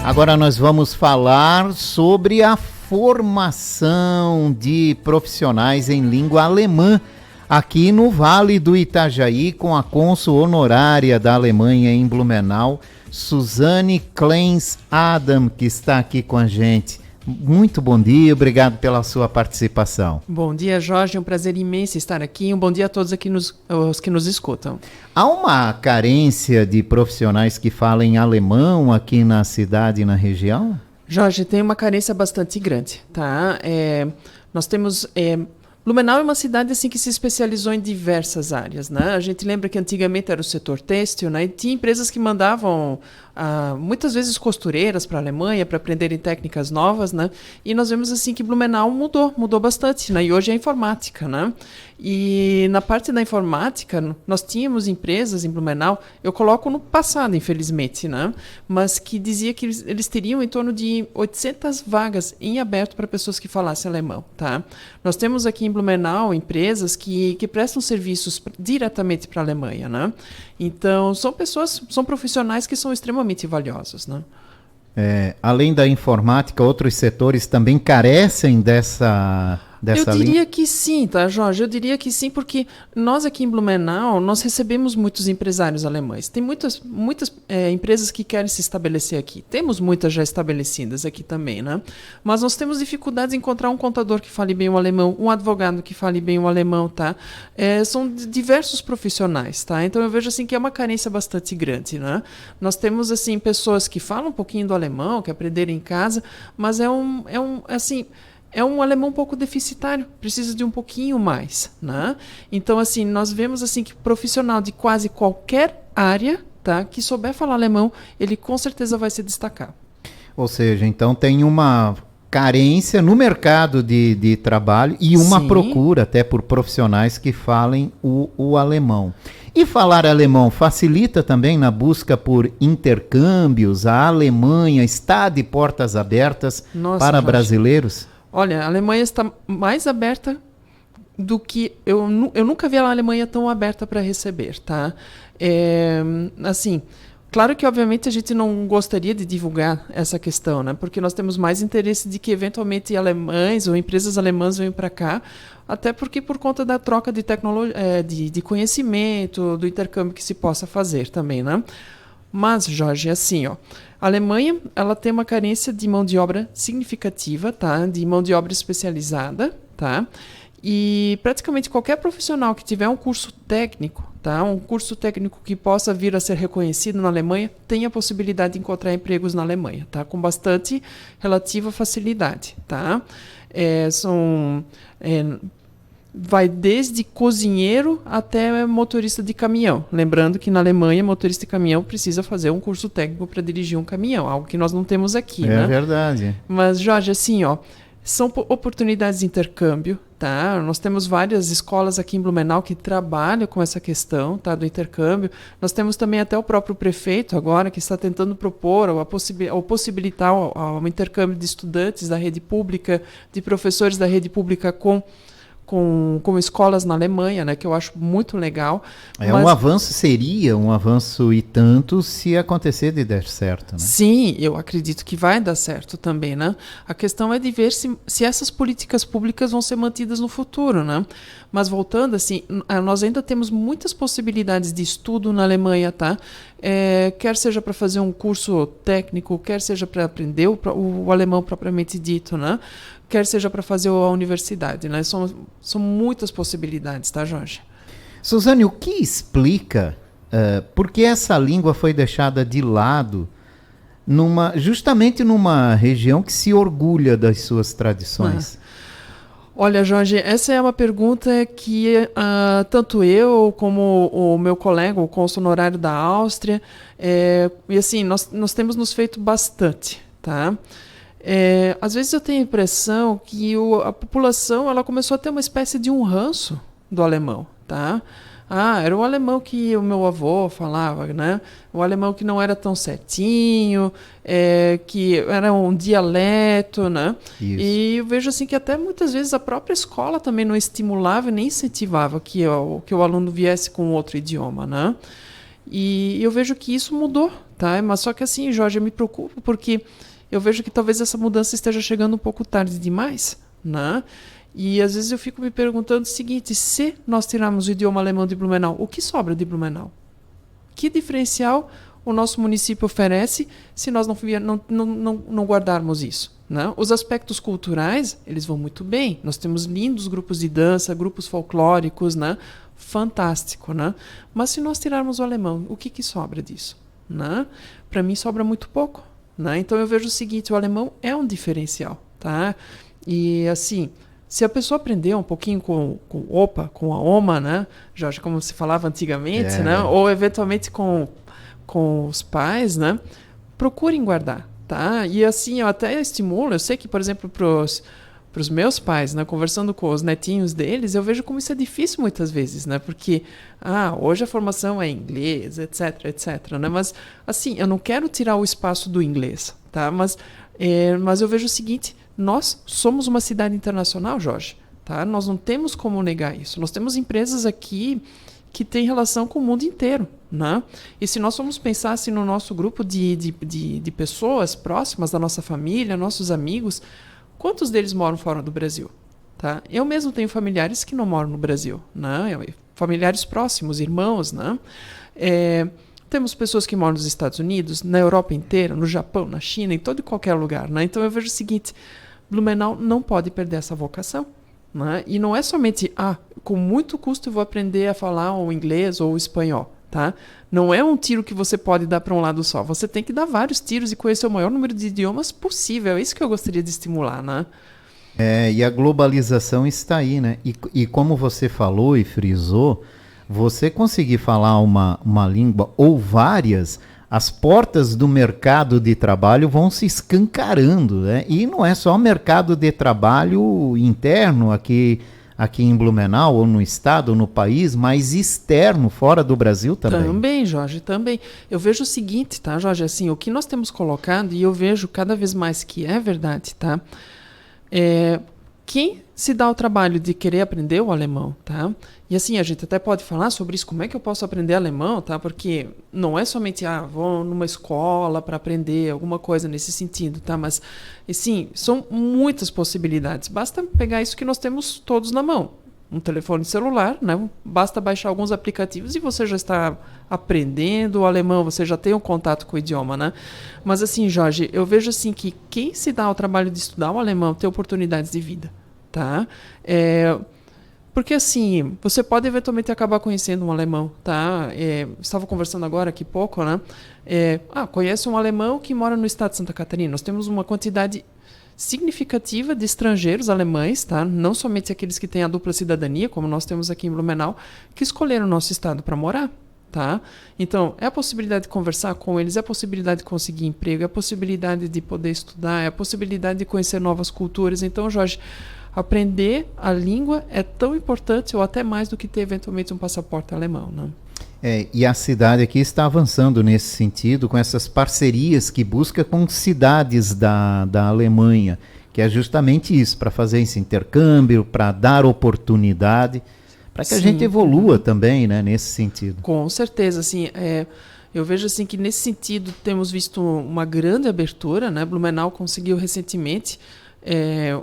Agora nós vamos falar sobre a formação de profissionais em língua alemã aqui no Vale do Itajaí, com a cônsul honorária da Alemanha em Blumenau, Suzane Kleins Adam, que está aqui com a gente. Muito bom dia, obrigado pela sua participação. Bom dia, Jorge, é um prazer imenso estar aqui. Um bom dia a todos aqui os que nos escutam. Há uma carência de profissionais que falem alemão aqui na cidade e na região? Jorge, tem uma carência bastante grande, tá? Nós temos... Blumenau é uma cidade assim que se especializou em diversas áreas, né? A gente lembra que antigamente era o setor têxtil, né? E tinha empresas que mandavam muitas vezes costureiras para a Alemanha para aprenderem técnicas novas, né? E nós vemos assim que Blumenau mudou bastante, né? E hoje é a informática, né? E na parte da informática, nós tínhamos empresas em Blumenau, eu coloco no passado, infelizmente, né? Mas que dizia que eles teriam em torno de 800 vagas em aberto para pessoas que falassem alemão, tá? Nós temos aqui em Blumenau empresas que prestam serviços diretamente para a Alemanha, né? Então, são profissionais que são extremamente valiosos, né? Além da informática, outros setores também carecem dessa Eu linha? diria que sim, tá, Jorge? Eu diria que sim, porque nós aqui em Blumenau, nós recebemos muitos empresários alemães. Tem muitas empresas que querem se estabelecer aqui. Temos muitas já estabelecidas aqui também, né? Mas nós temos dificuldades em encontrar um contador que fale bem o alemão, um advogado que fale bem o alemão, tá? São diversos profissionais, tá? Então eu vejo assim que é uma carência bastante grande, né? Nós temos assim pessoas que falam um pouquinho do alemão, que aprenderam em casa, mas é um alemão um pouco deficitário, precisa de um pouquinho mais, né? Então, assim, nós vemos assim que profissional de quase qualquer área, tá, que souber falar alemão, ele com certeza vai se destacar. Ou seja, então tem uma carência no mercado de trabalho e uma Sim. procura até por profissionais que falem o alemão. E falar alemão facilita também na busca por intercâmbios? A Alemanha está de portas abertas para Jorge, brasileiros? Olha, a Alemanha está mais aberta do que... Eu nunca vi a Alemanha tão aberta para receber, tá? Assim, claro que, obviamente, a gente não gostaria de divulgar essa questão, né? Porque nós temos mais interesse de que, eventualmente, alemães ou empresas alemãs venham para cá, até porque por conta da troca de tecnologia, de conhecimento, do intercâmbio que se possa fazer também, né? Mas, Jorge, assim, ó, a Alemanha, ela tem uma carência de mão de obra significativa, tá? De mão de obra especializada, tá? E praticamente qualquer profissional que tiver um curso técnico, tá? Um curso técnico que possa vir a ser reconhecido na Alemanha, tem a possibilidade de encontrar empregos na Alemanha, tá? Com bastante relativa facilidade, tá? Vai desde cozinheiro até motorista de caminhão. Lembrando que na Alemanha, motorista de caminhão precisa fazer um curso técnico para dirigir um caminhão, algo que nós não temos aqui, né? É verdade. Mas, Jorge, assim, ó, são oportunidades de intercâmbio, tá? Nós temos várias escolas aqui em Blumenau que trabalham com essa questão, tá, do intercâmbio. Nós temos também até o próprio prefeito agora que está tentando propor ou possibilitar o intercâmbio de estudantes da rede pública, de professores da rede pública com escolas na Alemanha, né, que eu acho muito legal. Seria um avanço e tanto se acontecer de dar certo, né? Sim, eu acredito que vai dar certo também, né? A questão é de ver se essas políticas públicas vão ser mantidas no futuro, né? Mas voltando, assim, nós ainda temos muitas possibilidades de estudo na Alemanha, tá? Quer seja para fazer um curso técnico, quer seja para aprender o alemão propriamente dito, né? Quer seja para fazer a universidade, né? São muitas possibilidades, tá, Jorge? Suzane, o que explica por que essa língua foi deixada de lado justamente numa região que se orgulha das suas tradições? Olha, Jorge, essa é uma pergunta que tanto eu como o meu colega, o cônsul honorário da Áustria, e assim, nós temos nos feito bastante, tá? Às vezes eu tenho a impressão que a população ela começou a ter uma espécie de um ranço do alemão, tá? Era o alemão que o meu avô falava, né? O alemão que não era tão certinho, que era um dialeto, né? Isso. E eu vejo assim que até muitas vezes a própria escola também não estimulava nem incentivava que o aluno viesse com outro idioma, né? E eu vejo que isso mudou, tá? Mas só que assim, Jorge, eu me preocupo porque eu vejo que talvez essa mudança esteja chegando um pouco tarde demais, né? E às vezes eu fico me perguntando o seguinte: se nós tirarmos o idioma alemão de Blumenau, o que sobra de Blumenau? Que diferencial o nosso município oferece se nós não guardarmos isso, né? Os aspectos culturais, eles vão muito bem. Nós temos lindos grupos de dança, grupos folclóricos, né? Fantástico, né? Mas se nós tirarmos o alemão, o que sobra disso, né? Para mim sobra muito pouco, né? Então eu vejo o seguinte: o alemão é um diferencial, tá? E assim, se a pessoa aprender um pouquinho com a OMA, né? Jorge, como se falava antigamente, né? Ou eventualmente com os pais, né? Procurem guardar, tá? E assim, eu até estimulo, eu sei que, por exemplo, pros meus pais, né? Conversando com os netinhos deles, eu vejo como isso é difícil muitas vezes, né? Porque, hoje a formação é inglês, etc, etc, né? Mas, assim, eu não quero tirar o espaço do inglês, tá? Mas eu vejo o seguinte: nós somos uma cidade internacional, Jorge, tá? Nós não temos como negar isso. Nós temos empresas aqui que têm relação com o mundo inteiro, né? E se nós formos pensar assim, no nosso grupo de pessoas próximas da nossa família, nossos amigos, quantos deles moram fora do Brasil? Tá? Eu mesmo tenho familiares que não moram no Brasil, né? Familiares próximos, irmãos, né? Temos pessoas que moram nos Estados Unidos, na Europa inteira, no Japão, na China, em todo e qualquer lugar, né? Então eu vejo o seguinte: Blumenau não pode perder essa vocação, né? E não é somente, com muito custo eu vou aprender a falar o inglês ou o espanhol, tá? Não é um tiro que você pode dar para um lado só. Você tem que dar vários tiros e conhecer o maior número de idiomas possível. É isso que eu gostaria de estimular, né? E a globalização está aí, né? E como você falou e frisou, você conseguir falar uma língua ou várias, as portas do mercado de trabalho vão se escancarando, né? E não é só mercado de trabalho interno aqui em Blumenau, ou no estado, ou no país, mas externo, fora do Brasil também. Também, Jorge, também. Eu vejo o seguinte, tá, Jorge? Assim, o que nós temos colocado, e eu vejo cada vez mais que é verdade, tá? Quem se dá o trabalho de querer aprender o alemão, tá? E assim, a gente até pode falar sobre isso, como é que eu posso aprender alemão, tá? Porque não é somente, vou numa escola para aprender alguma coisa nesse sentido, tá? Mas, assim, são muitas possibilidades. Basta pegar isso que nós temos todos na mão. Um telefone celular, né? Basta baixar alguns aplicativos e você já está aprendendo o alemão, você já tem um contato com o idioma, né? Mas assim, Jorge, eu vejo assim que quem se dá o trabalho de estudar o alemão tem oportunidades de vida, tá? Porque assim, você pode eventualmente acabar conhecendo um alemão, tá? Estava conversando agora aqui pouco, né? Conhece um alemão que mora no estado de Santa Catarina. Nós temos uma quantidade significativa de estrangeiros alemães, tá? Não somente aqueles que têm a dupla cidadania, como nós temos aqui em Blumenau, que escolheram o nosso estado para morar, tá? Então, é a possibilidade de conversar com eles, é a possibilidade de conseguir emprego, é a possibilidade de poder estudar, é a possibilidade de conhecer novas culturas. Então, Jorge, aprender a língua é tão importante ou até mais do que ter eventualmente um passaporte alemão, né? E a cidade aqui está avançando nesse sentido, com essas parcerias que busca com cidades da Alemanha, que é justamente isso, para fazer esse intercâmbio, para dar oportunidade, para que a gente evolua também, né, nesse sentido. Com certeza, assim, eu vejo assim que nesse sentido temos visto uma grande abertura, né? Blumenau conseguiu recentemente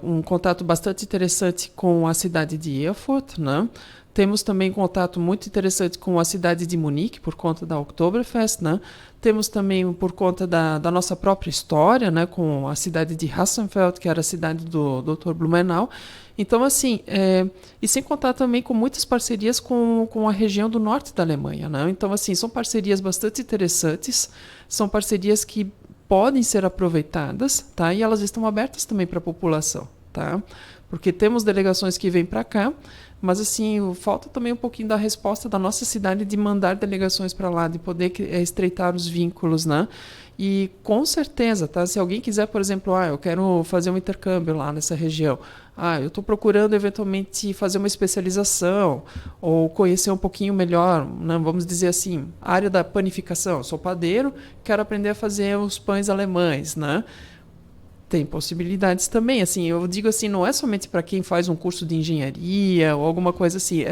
um contato bastante interessante com a cidade de Erfurt, né? Temos também contato muito interessante com a cidade de Munique, por conta da Oktoberfest, né? Temos também por conta da nossa própria história, né? Com a cidade de Hassenfeld, que era a cidade do Dr. Blumenau. Então, assim, e sem contar também com muitas parcerias com a região do norte da Alemanha, né? Então, assim, são parcerias bastante interessantes, são parcerias que podem ser aproveitadas, tá? E elas estão abertas também para a população, tá? Porque temos delegações que vêm para cá, mas assim, falta também um pouquinho da resposta da nossa cidade de mandar delegações para lá, de poder estreitar os vínculos, né? E com certeza, tá? Se alguém quiser, por exemplo, eu quero fazer um intercâmbio lá nessa região, eu estou procurando eventualmente fazer uma especialização ou conhecer um pouquinho melhor, né? Vamos dizer assim, a área da panificação. Eu sou padeiro, quero aprender a fazer os pães alemães, né? Tem possibilidades também, assim, eu digo assim, não é somente para quem faz um curso de engenharia ou alguma coisa assim,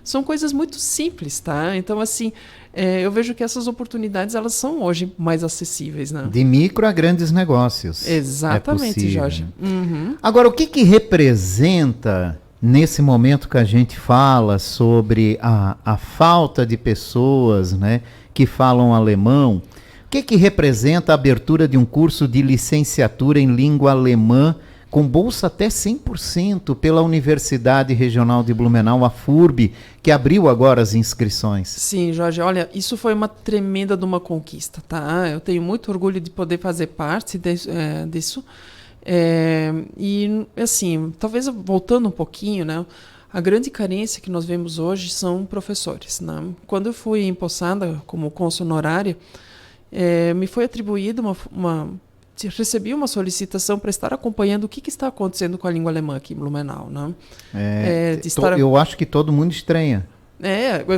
são coisas muito simples, tá? Então, assim, eu vejo que essas oportunidades, elas são hoje mais acessíveis, né? De micro a grandes negócios. Exatamente, Jorge. Uhum. Agora, o que que representa, nesse momento que a gente fala sobre a falta de pessoas, né, que falam alemão, o que que representa a abertura de um curso de licenciatura em língua alemã com bolsa até 100% pela Universidade Regional de Blumenau, a FURB, que abriu agora as inscrições? Sim, Jorge, olha, isso foi uma tremenda de uma conquista, tá? Eu tenho muito orgulho de poder fazer parte disso. E, assim, talvez voltando um pouquinho, né? A grande carência que nós vemos hoje são professores, né? Quando eu fui empossada como cônsul honorária, me foi atribuída recebi uma solicitação para estar acompanhando o que está acontecendo com a língua alemã aqui em Blumenau, né? Eu acho que todo mundo estranha.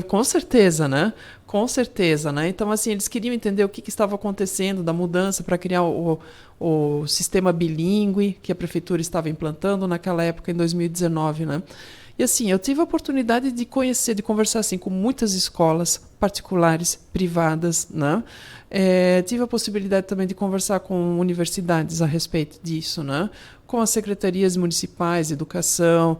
Com certeza, né? Com certeza, né? Então, assim, eles queriam entender o que estava acontecendo da mudança para criar o sistema bilíngue que a prefeitura estava implantando naquela época, em 2019, né? E assim, eu tive a oportunidade de conhecer, de conversar assim, com muitas escolas particulares, privadas, né? Tive a possibilidade também de conversar com universidades a respeito disso, né? Com as secretarias municipais de educação,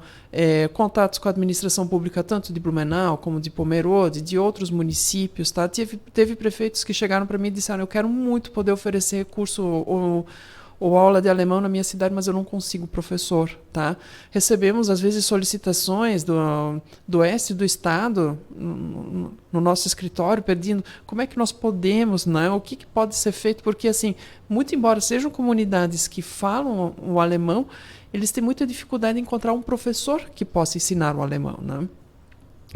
contatos com a administração pública tanto de Blumenau como de Pomerode, de outros municípios, tá? Teve prefeitos que chegaram para mim e disseram: eu quero muito poder oferecer curso ou aula de alemão na minha cidade, mas eu não consigo professor, tá? Recebemos, às vezes, solicitações do oeste do estado no nosso escritório, pedindo como é que nós podemos, né? O que pode ser feito, porque, assim, muito embora sejam comunidades que falam o alemão, eles têm muita dificuldade em encontrar um professor que possa ensinar o alemão, né?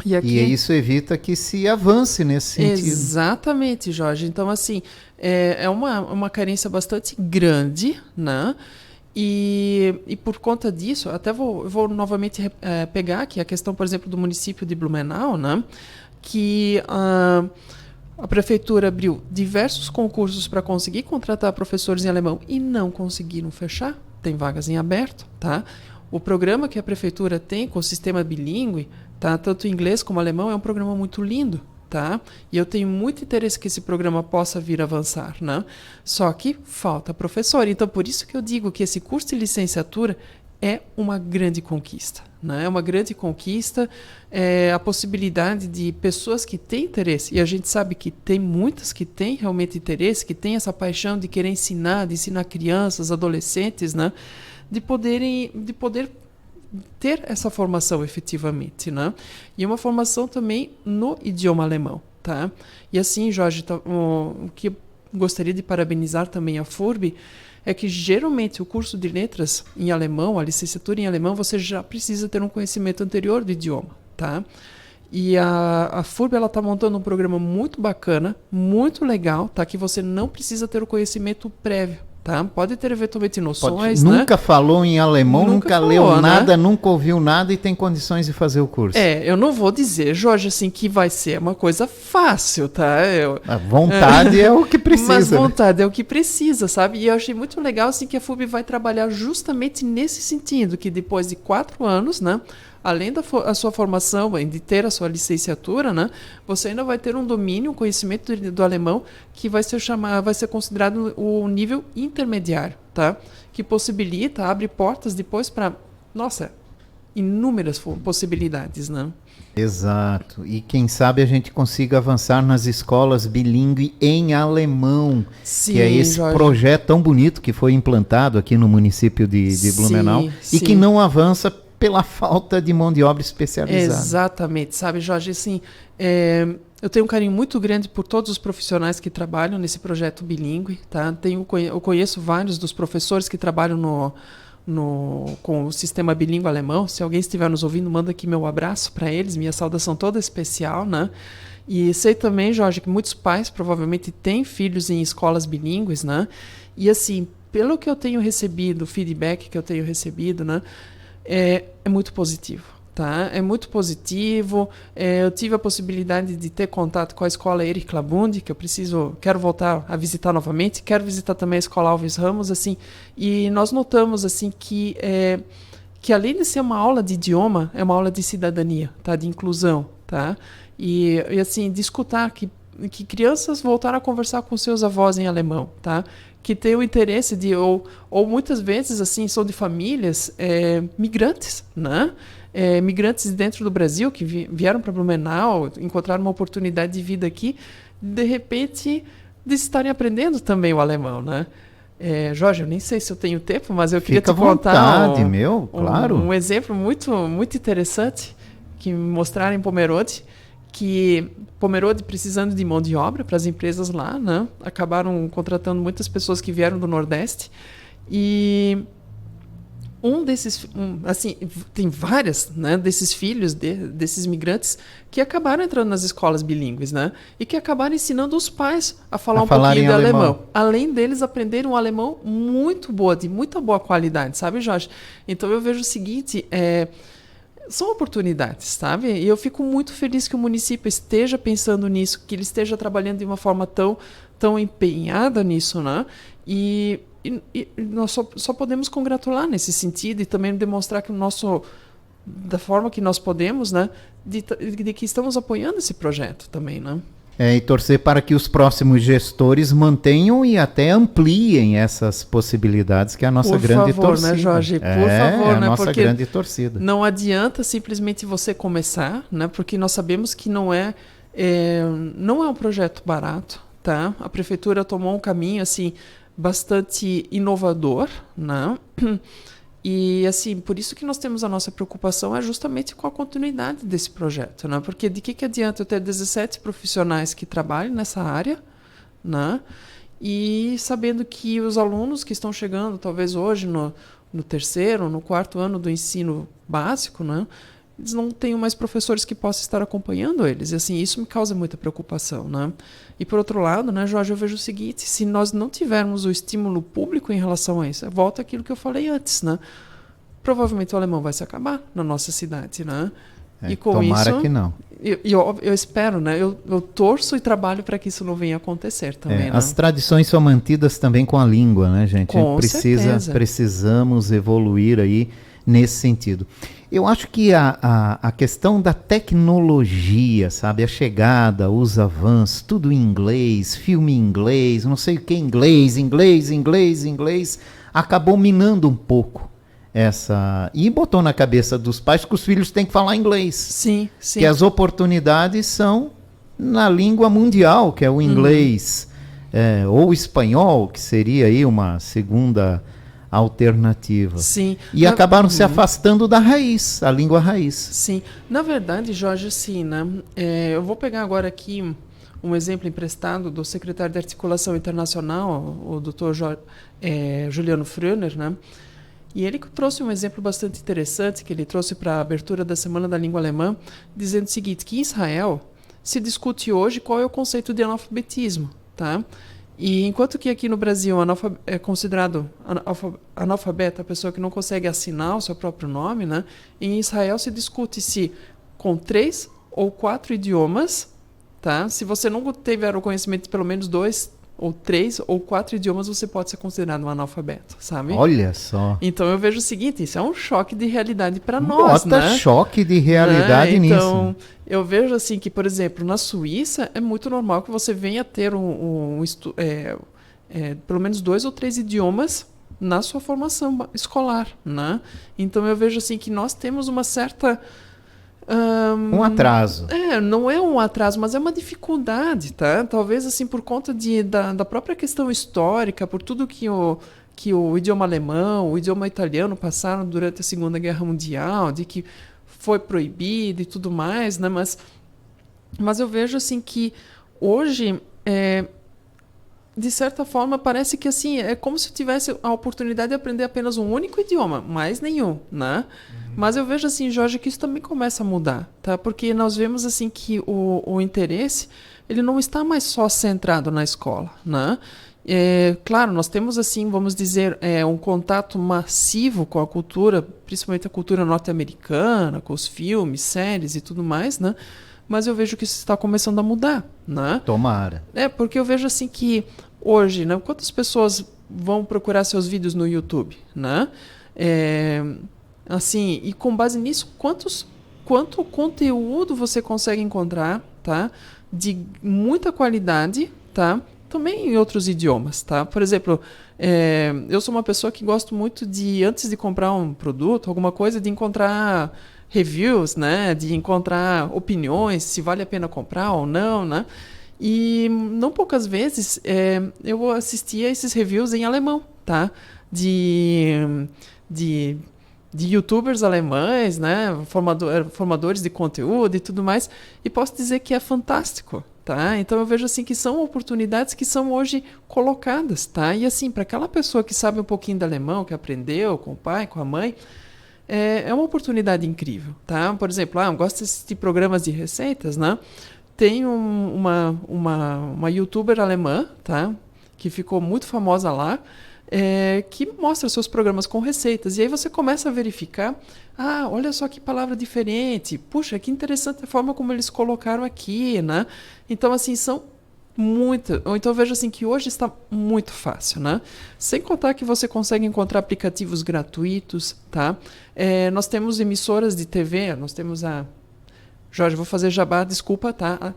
E isso evita que se avance nesse sentido. Exatamente, Jorge. Então, assim, é uma carência bastante grande, né? E por conta disso, até vou novamente pegar aqui a questão, por exemplo, do município de Blumenau, né? Que a prefeitura abriu diversos concursos para conseguir contratar professores em alemão e não conseguiram fechar. Tem vagas em aberto, tá? O programa que a prefeitura tem com o sistema bilíngue, tá? Tanto inglês como alemão, é um programa muito lindo, tá? E eu tenho muito interesse que esse programa possa vir avançar, né? Só que falta professor. Então, por isso que eu digo que esse curso de licenciatura é uma grande conquista, né? É uma grande conquista, a possibilidade de pessoas que têm interesse, e a gente sabe que tem muitas que têm realmente interesse, que têm essa paixão de querer ensinar, de ensinar crianças, adolescentes, né? De poder ter essa formação efetivamente, né? E uma formação também no idioma alemão, tá? E assim, Jorge, o que eu gostaria de parabenizar também a FURB é que geralmente o curso de letras em alemão, a licenciatura em alemão, você já precisa ter um conhecimento anterior do idioma, tá? E a FURB, ela está montando um programa muito bacana, muito legal, tá? Que você não precisa ter o conhecimento prévio, tá? Pode ter eventualmente noções, né? Nunca falou em alemão, nunca falou, leu né? nada, nunca ouviu nada e tem condições de fazer o curso. Eu não vou dizer, Jorge, assim, que vai ser uma coisa fácil, tá? A vontade é o que precisa. Mas vontade é o que precisa, sabe? E eu achei muito legal, assim, que a FURB vai trabalhar justamente nesse sentido, que depois de 4 anos, né? Além da sua formação, de ter a sua licenciatura, né, você ainda vai ter um domínio, um conhecimento do alemão que vai ser considerado o nível intermediário, tá? Que possibilita, abre portas depois para, inúmeras possibilidades, né? Exato. E quem sabe a gente consiga avançar nas escolas bilíngue em alemão, Sim, que é esse Jorge. projeto tão bonito que foi implantado aqui no município de Blumenau Sim. e que não avança pela falta de mão de obra especializada. Exatamente, sabe, Jorge, assim, eu tenho um carinho muito grande por todos os profissionais que trabalham nesse projeto bilíngue, tá? Eu conheço vários dos professores que trabalham com o sistema bilíngue alemão. Se alguém estiver nos ouvindo, manda aqui meu abraço para eles, minha saudação toda especial, né? E sei também, Jorge, que muitos pais provavelmente têm filhos em escolas bilíngues, né? E assim, pelo que eu tenho recebido, o feedback que eu tenho recebido, né? É muito positivo, tá? É muito positivo. Eu tive a possibilidade de ter contato com a escola Erich Klabund, que quero voltar a visitar novamente. Quero visitar também a escola Alves Ramos, assim. E nós notamos assim que além de ser uma aula de idioma, é uma aula de cidadania, tá? De inclusão, tá? E assim, de escutar que crianças voltaram a conversar com seus avós em alemão, tá? Que têm o interesse ou muitas vezes assim são de famílias migrantes, né? Migrantes dentro do Brasil que vieram para Blumenau, encontraram uma oportunidade de vida aqui, de repente de estarem aprendendo também o alemão, né? Jorge, eu nem sei se eu tenho tempo, mas eu queria te contar claro. um exemplo muito, muito interessante que me mostraram em Pomerode, que Pomerode precisando de mão de obra para as empresas lá, né? Acabaram contratando muitas pessoas que vieram do Nordeste e tem várias, né, desses filhos desses migrantes que acabaram entrando nas escolas bilíngues, né, e que acabaram ensinando os pais a falar um pouquinho de alemão. Além deles aprenderem um alemão de muita boa qualidade, sabe, Jorge? Então eu vejo o seguinte, são oportunidades, sabe? E eu fico muito feliz que o município esteja pensando nisso, que ele esteja trabalhando de uma forma tão empenhada nisso, né? E nós só podemos congratular nesse sentido e também demonstrar que da forma que nós podemos, né, de que estamos apoiando esse projeto também, né? E torcer para que os próximos gestores mantenham e até ampliem essas possibilidades, que é a nossa grande torcida. Por favor, né, Jorge? Por favor, a né? nossa Porque grande torcida. Não adianta simplesmente você começar, né? Porque nós sabemos que não é um projeto barato, tá? A prefeitura tomou um caminho assim bastante inovador, né? E assim, por isso que nós temos a nossa preocupação é justamente com a continuidade desse projeto, né? Porque de que adianta eu ter 17 profissionais que trabalham nessa área, né? E sabendo que os alunos que estão chegando, talvez hoje no terceiro, no quarto ano do ensino básico, né? Eles não têm mais professores que possam estar acompanhando eles. E assim, isso me causa muita preocupação, né? E por outro lado, né, Jorge, eu vejo o seguinte, se nós não tivermos o estímulo público em relação a isso, volta àquilo que eu falei antes, né? Provavelmente o alemão vai se acabar na nossa cidade, né? E com tomara isso, que não. Eu espero, né? Eu torço e trabalho para que isso não venha a acontecer também, né? As tradições são mantidas também com a língua, né, gente? Com certeza. Precisamos evoluir aí nesse sentido. Eu acho que a questão da tecnologia, sabe? A chegada, os avanços, tudo em inglês, filme em inglês, não sei o que inglês, acabou minando um pouco essa... E botou na cabeça dos pais que os filhos têm que falar inglês. Sim, sim. Que as oportunidades são na língua mundial, que é o inglês, ou o espanhol, que seria aí uma segunda alternativa. Sim. E acabaram se afastando da raiz, a língua raiz. Sim. Na verdade, Jorge, sim, né? Eu vou pegar agora aqui um exemplo emprestado do secretário de Articulação Internacional, o Dr. Juliano Fröner, né? E ele trouxe um exemplo bastante interessante, que ele trouxe para a abertura da Semana da Língua Alemã, dizendo o seguinte, que em Israel se discute hoje qual é o conceito de analfabetismo, tá? E enquanto que aqui no Brasil é considerado analfabeta a pessoa que não consegue assinar o seu próprio nome, né? Em Israel se discute se com 3 ou 4 idiomas, tá? Se você não tiver o conhecimento de pelo menos 2 ou 3 ou 4 idiomas, você pode ser considerado um analfabeto, sabe? Olha só. Então eu vejo o seguinte, isso é um choque de realidade para nós, Bota né? choque de realidade nisso. Então, eu vejo assim que, por exemplo, na Suíça é muito normal que você venha ter pelo menos 2 ou 3 idiomas na sua formação escolar, né? Então eu vejo assim que nós temos uma certa... um atraso. Não é um atraso, mas é uma dificuldade, tá? Talvez assim por conta da própria questão histórica, por tudo que o idioma alemão, o idioma italiano passaram durante a Segunda Guerra Mundial, de que foi proibido e tudo mais, né? Mas eu vejo assim que hoje, de certa forma, parece que assim é como se eu tivesse a oportunidade de aprender apenas um único idioma, mais nenhum, né? Mas eu vejo assim, Jorge, que isso também começa a mudar, tá? Porque nós vemos assim que o interesse, ele não está mais só centrado na escola, né? Claro, nós temos, assim, vamos dizer, um contato massivo com a cultura, principalmente a cultura norte-americana, com os filmes, séries e tudo mais, né? Mas eu vejo que isso está começando a mudar, né? Tomara. Porque eu vejo, assim, que hoje, né? Quantas pessoas vão procurar seus vídeos no YouTube, né? Assim, e com base nisso, quanto conteúdo você consegue encontrar, tá? De muita qualidade, tá? Também em outros idiomas, tá? Por exemplo, eu sou uma pessoa que gosto muito de, antes de comprar um produto, alguma coisa, de encontrar reviews, né? De encontrar opiniões, se vale a pena comprar ou não, né? E não poucas vezes eu assistia esses reviews em alemão, tá? De YouTubers alemães, né? Formadores de conteúdo e tudo mais. E posso dizer que é fantástico. Tá? Então eu vejo assim que são oportunidades que são hoje colocadas, tá? E assim, para aquela pessoa que sabe um pouquinho de alemão, que aprendeu com o pai, com a mãe, é uma oportunidade incrível, tá? Por exemplo, eu gosto de assistir programas de receitas, né? Tem uma youtuber alemã, tá? Que ficou muito famosa lá, que mostra seus programas com receitas. E aí você começa a verificar, olha só que palavra diferente, puxa, que interessante a forma como eles colocaram aqui, né? Então, assim, são muito... Então, eu vejo assim que hoje está muito fácil, né? Sem contar que você consegue encontrar aplicativos gratuitos, tá? Nós temos emissoras de TV, nós temos Jorge, vou fazer jabá, desculpa, tá?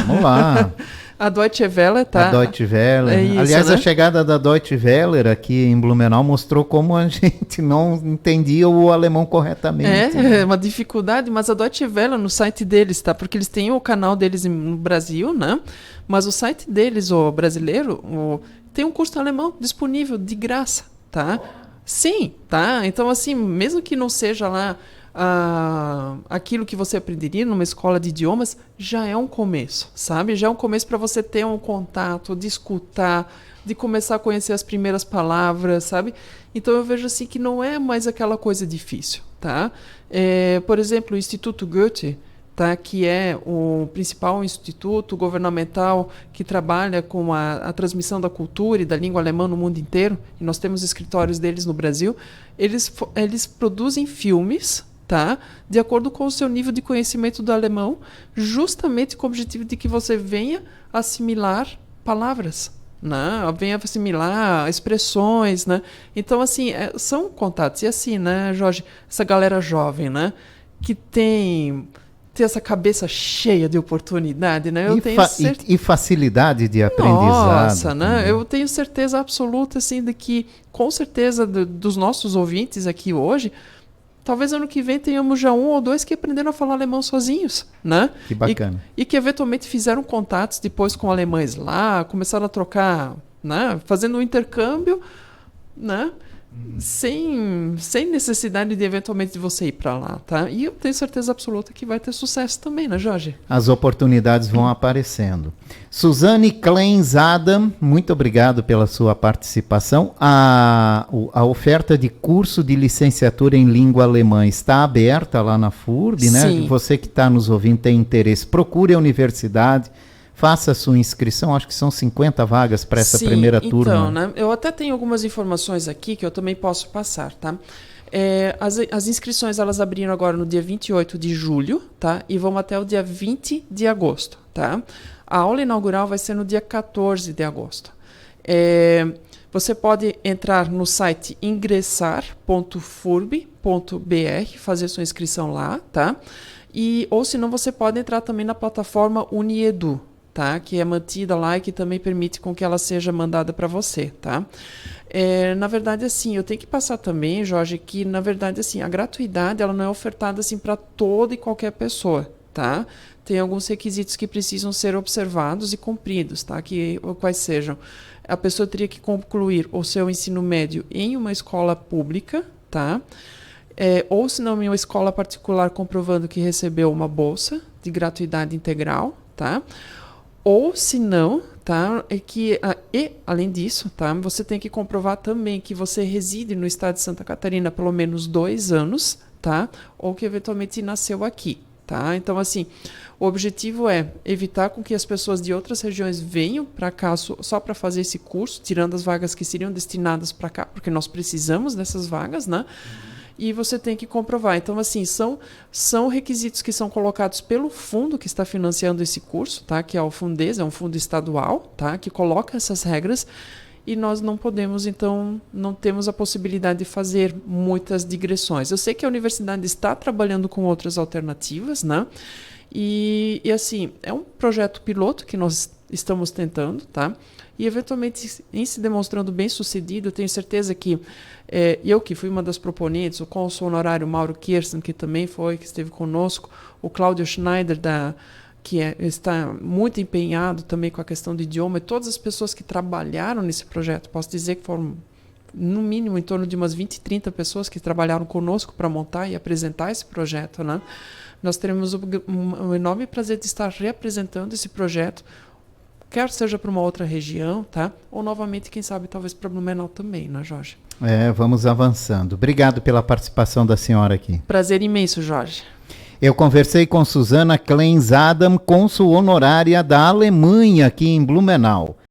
Vamos lá. A Deutsche Welle, tá? A Deutsche Welle. Isso, aliás, né? A chegada da Deutsche Welle aqui em Blumenau mostrou como a gente não entendia o alemão corretamente. É uma dificuldade, mas a Deutsche Welle no site deles, tá? Porque eles têm o canal deles no Brasil, né? Mas o site deles, o brasileiro, tem um curso alemão disponível de graça, tá? Sim, tá? Então, assim, mesmo que não seja lá aquilo que você aprenderia numa escola de idiomas, já é um começo, sabe? Já é um começo para você ter um contato, de escutar, de começar a conhecer as primeiras palavras, sabe? Então eu vejo assim que não é mais aquela coisa difícil, tá? Por exemplo, o Instituto Goethe, tá? Que é o principal instituto governamental que trabalha com a transmissão da cultura e da língua alemã no mundo inteiro, e nós temos escritórios deles no Brasil, eles produzem filmes, tá? De acordo com o seu nível de conhecimento do alemão, justamente com o objetivo de que você venha assimilar palavras, né? Venha assimilar expressões, né? Então, assim, são contatos. E assim, né, Jorge, essa galera jovem, né? Que tem essa cabeça cheia de oportunidade, né? E facilidade de aprendizado. Nossa, né? Eu tenho certeza absoluta, assim, de que, com certeza, dos nossos ouvintes aqui hoje, talvez ano que vem tenhamos já 1 ou 2 que aprenderam a falar alemão sozinhos, né? Que bacana. E que eventualmente fizeram contatos depois com alemães lá, começaram a trocar, né? Fazendo um intercâmbio, né? Sem necessidade de eventualmente de você ir para lá, tá? E eu tenho certeza absoluta que vai ter sucesso também, né, Jorge? As oportunidades vão aparecendo. Suzane Kleins Adam, muito obrigado pela sua participação. A oferta de curso de licenciatura em língua alemã está aberta lá na FURB, né? Sim. Você que está nos ouvindo tem interesse, procure a universidade, faça a sua inscrição, acho que são 50 vagas para essa primeira turma. Então, né, eu até tenho algumas informações aqui que eu também posso passar, tá? As inscrições, elas abriram agora no dia 28 de julho, tá? E vão até o dia 20 de agosto, tá? A aula inaugural vai ser no dia 14 de agosto. Você pode entrar no site ingressar.furb.br, fazer sua inscrição lá, tá? Ou senão você pode entrar também na plataforma Uniedu, tá? Que é mantida lá e que também permite com que ela seja mandada para você, tá? Na verdade, assim, eu tenho que passar também, Jorge, que na verdade, assim, a gratuidade ela não é ofertada assim para toda e qualquer pessoa, tá? Tem alguns requisitos que precisam ser observados e cumpridos, tá? Quais sejam? A pessoa teria que concluir o seu ensino médio em uma escola pública, tá? Ou se não em uma escola particular comprovando que recebeu uma bolsa de gratuidade integral, tá? Ou se não, tá? Além disso, tá? Você tem que comprovar também que você reside no estado de Santa Catarina pelo menos 2 anos, tá? Ou que eventualmente nasceu aqui, tá? Então, assim, o objetivo é evitar com que as pessoas de outras regiões venham para cá só para fazer esse curso, tirando as vagas que seriam destinadas para cá, porque nós precisamos dessas vagas, né? E você tem que comprovar. Então, assim, são requisitos que são colocados pelo fundo que está financiando esse curso, tá? Que é o Fundez, é um fundo estadual, tá? Que coloca essas regras. E nós não podemos, então, não temos a possibilidade de fazer muitas digressões. Eu sei que a universidade está trabalhando com outras alternativas, né? E assim, é um projeto piloto que nós estamos tentando, tá? E, eventualmente, em se demonstrando bem sucedido, eu tenho certeza que eu, que fui uma das proponentes, o cônsul honorário Mauro Kirsten, que também que esteve conosco, o Cláudio Schneider, está muito empenhado também com a questão do idioma, e todas as pessoas que trabalharam nesse projeto, posso dizer que foram, no mínimo, em torno de umas 20, 30 pessoas que trabalharam conosco para montar e apresentar esse projeto, né? Nós teremos um enorme prazer de estar reapresentando esse projeto, quer seja para uma outra região, tá? Ou, novamente, quem sabe, talvez para Blumenau também, né, Jorge? Vamos avançando. Obrigado pela participação da senhora aqui. Prazer imenso, Jorge. Eu conversei com Susana Klenz Adam, cônsul honorária da Alemanha aqui em Blumenau.